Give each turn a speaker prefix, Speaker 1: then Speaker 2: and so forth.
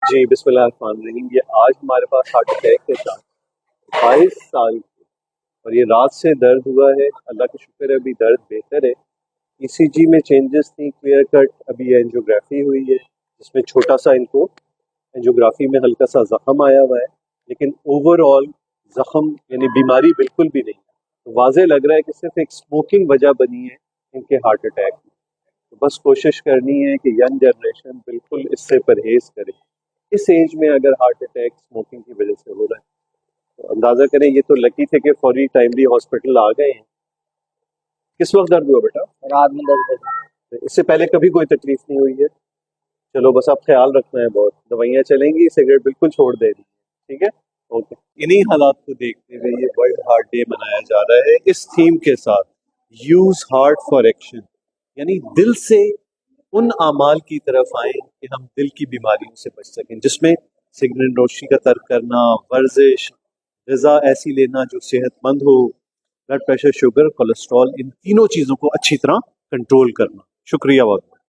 Speaker 1: جی बिस्मिल्लाहिर्रहमानिर्रहीम। ये आज हमारे पास हार्ट अटैक के साथ 22 साल के और ये रात से दर्द हुआ है। अल्लाह का शुक्र है अभी दर्द बेहतर है। ईसीजी में चेंजेस थी, क्लियर कट अभी एंजियोग्राफी हुई है जिसमें छोटा सा इनको एंजियोग्राफी में हल्का सा जख्म आया हुआ है, लेकिन ओवरऑल जख्म यानी बीमारी बिल्कुल भी नहीं है। तो वाज़ेह लग रहा है कि सिर्फ एक स्मोकिंग वजह बनी है इनके हार्ट अटैक की। तो बस कोशिश करनी है कि यंग जनरेशन बिल्कुल इससे परहेज़ करे। इस एज में अगर हार्ट अटैक स्मोकिंग की वजह से हो रहा है तो अंदाज़ा करें, ये तो लकी थे कि फौरी टाइमली हॉस्पिटल आ गए हैं। किस वक्त दर्द हुआ बेटा?
Speaker 2: रात में 10 बजे।
Speaker 1: इससे पहले कभी कोई तकलीफ नहीं हुई है? चलो बस आप ख्याल रखना है, बहुत दवाइयाँ चलेंगी, सिगरेट बिल्कुल छोड़ देनी है, ठीक है? ओके। इन्हीं हालात को देखते हुए ये वर्ल्ड हार्ट डे मनाया जा रहा है इस थीम के साथ, यूज हार्ट फॉर एक्शन, यानी दिल से उन अमाल की तरफ आए कि हम दिल की बीमारियों से बच सकें, जिसमें सिगरेट नोशी का तर्क करना, वर्जिश, ग़िज़ा ऐसी लेना जो सेहतमंद हो, ब्लड प्रेशर, शुगर, कोलेस्ट्रॉल, इन तीनों चीज़ों को अच्छी तरह कंट्रोल करना। शुक्रिया बहुत।